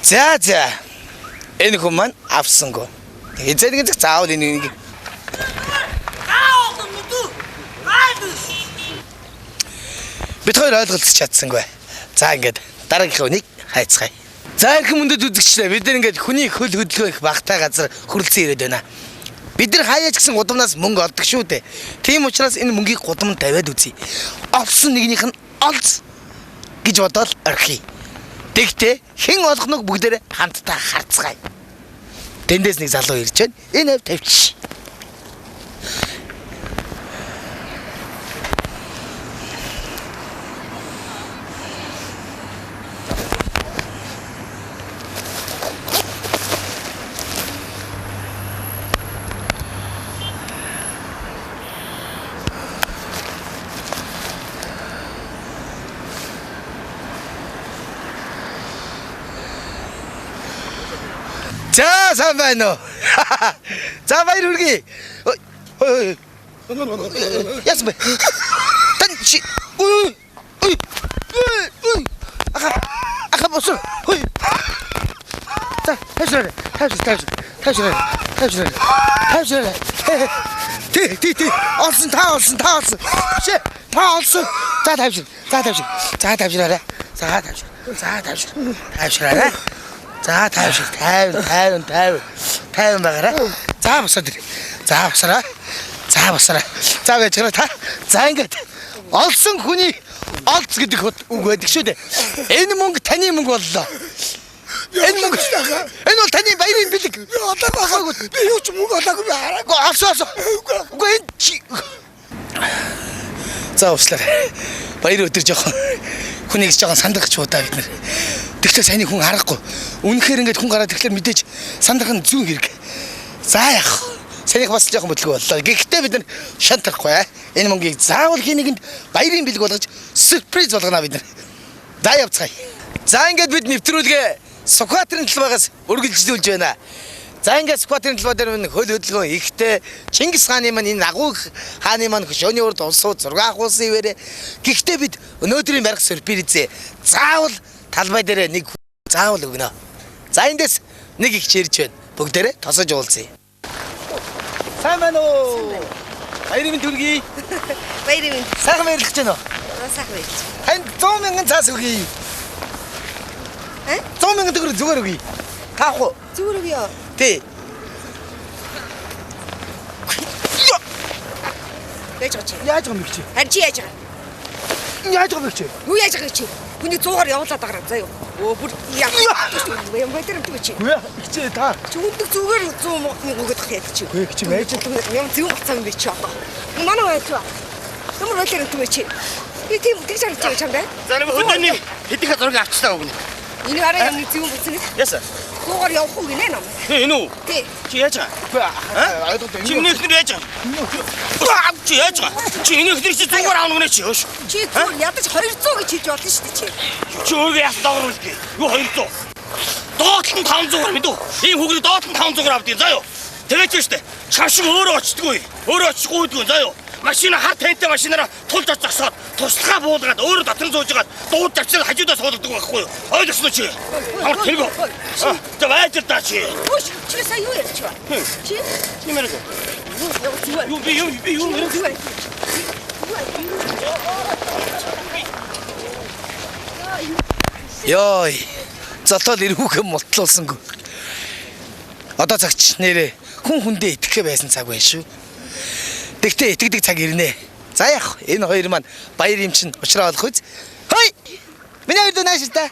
За. Энэ хүн маань авсангүй. Эзэн гэж заавал энийг бид хоёр ойлголцож чадсангүй. За ингээд дараагийнхаа хүнийг хайцгаая. За их мөндөд үзэгчдээ бид нар ингээд хүний хөл хөдөлгөөн их багтаа газар хүрэлцэн ирээд байна. Бид нар хаяач гэсэн гудамнаас мөнгө олдог шүү дээ. Тийм учраас энэ мөнгийг гудамд тавиад үзье. Олсон нэгнийх нь олз гэж бодоод орхиё. Тэгтээ хэн олгоныг бүгдээрээ хамтдаа харцгаая. Тэндээс нэг залуу ирж байна. Энэ хав тавьчих. 자, 삼바노. 자, 바이 루기. 야스베. 단시. 아까 무슨? 자, 탈출해. 티. 얼슨 다 얼슨. 씨, 다 얼슨. 자, 탈출해. 자, 탈출해. 자, 타요 나가라. 자, 벗어들이. 자, 벗어라. 자, 왜 저러 다? 자, ингээд олсон хүний олц гэдэг үг байдаг шүү дээ. Энэ мөнгө таны мөнгө боллоо. Энэ бол таны баярын бэлэг. Би одоо багаагүй. Би юу ч мөнгө олоогүй би хараагүй. Авсаа. Үгүй энэ чи. За, уучлаарай. Баяр өдөр жоохон хүнийг жоохон сандагч удаа бид нар. Тэгэхээр сайн хүн харахгүй. Үнэхээр ингээд хүн гараад тэгэхээр мэдээж сандах нь зүүн хэрэг. За яах. Санийх бас жоохон бодлого боллоо. Гэхдээ бид нар шантарахгүй. Энэ мөнгийг заавал хийнэгэнд баярын бэлэг болгож сюрприз болгоно бид нар. За явцгаая. За ингээд бид нэвтрүүлгээ Сүхбаатарын талбайгаас үргэлжлүүлж байна. За ингээд Сүхбаатарын талбай дээр хөл хөдөлгөөн ихтэй Чингис хааны маань энэ агуу хааны маань хөшөөний урд улсууд 6 ахуулсан ивэрэ. Гэхдээ бид өнөөдрийн барих сюрпризээ заавал талбай дээр нэг заавал өгнө. За эндээс нэг их чирж байна. Бүгдээрээ тосож уулзъя. Сайн байна уу? Баярын төргий. Баярын. Сайхан баярлах гэж байна уу? Сайхан баярлах. Танд 100 мянган цаас өгье. 100 мянган төгрөг зүгээр өгье. Таах уу? Зүгээр өгье. Тий. Яаж байгаа юм бэ чи? Харин чи яаж байгаа? Яаж байгаа юм бэ чи? Юу яаж байгаа чи? Хүний 100-аар явуулаад байгаа заа юу. Оо бүр яг юм байдаг юм чи. Үгүй хичээ та. Чи өндөг зүгээр 100 мөнгө өгөх яах чи. Үгүй чи байж юм зөв бацсан юм би чи одоо. Манай байж ба. Ямар ойлэр юм чи. Би тийм гэж харж чамдаа. За нэг хөдөөний хэдийхээ зураг авчлаа өгнө. Энэ арай юм зөв бацсан. Яса. 100-аар явах уу гинэ нам. Энэ үү? Тий. Чи яаж байгаа? Чи нэгнэр яаж байгаа? Чи яаж байгаа? Чи нэгнэр чи 100-аар авах гинэ чи хөөш. Чи зүгээр ядаж 200 гэж хэлж болно шүү дээ чи. Чи өөрөө яах дагуулгүй. Юу 200? Доотлон 500-аар мэдүү. Ийм хүүхний доотлон 500-аар авдیں۔ Заа юу? Тэгээд ч штэ. Чашиг өөрөө очдгүй. Өөрөө очихгүй дгүй заа юу? Машина хар тантай машинаараа тулж оцсоод туслахаа буулгаад өөрөө дотор зөөж гаад дууд тавчаад хажуудаас суулгадаг байхгүй юу? Ойлгосноо чи? Хамт тэргөө. За байж та чи. Чи сая юу ярьж байна? Чи? Чи мэрэг. Юу би юу мэрэг. Ёй. Золтол ирүүхэн мултлуулсангүй. Одоо цагч нэрээ хүн хүндээ итгэхэ байсан цаг байна шүү. Тэгтээ итгэдэг цаг ирнэ. За яах энэ хоёр маань баяр юм чин уучраа олох үз. Хой. Миний хоёр дунаа шилтэ.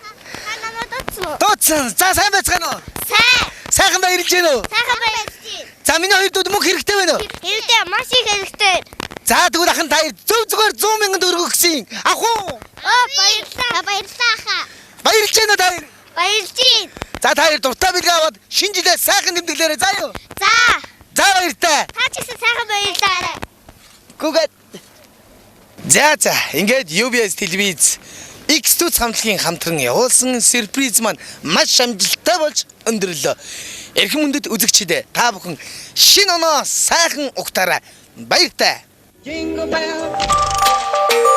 Тооцсон. За сайн байцгаана уу? Сайн. Сайхан баярлж байна уу? Сайхан баярлж байна. За миний хоёр дууд мөнгө хэрэгтэй байна уу? Хэрэгтэй, маш их хэрэгтэй. За тэгвэл ахын та зүгээр 100 мянган төгрөг өгсөн. Ах уу? Баярлалаа. Баярлалаа хаа. Баярлж байна уу та? Баярлж байна. За та хоёр дуртай бэлгээ аваад шинэ жилээ сайхан тэмдэглээрэй заа юу? За. За баяртай. Та ч гэсэн сайхан баярлалаа. Гүгэд. За ингээд UBS телевиз X2 хамтлагийн хамтран явуулсан сюрприз маань маш амжилттай болж өндөрлөө. Эрхэм мөндөд үзэгчдээ та бүхэн шинэ оноо сайхан угтаарай. Баяртай. Jingle bell.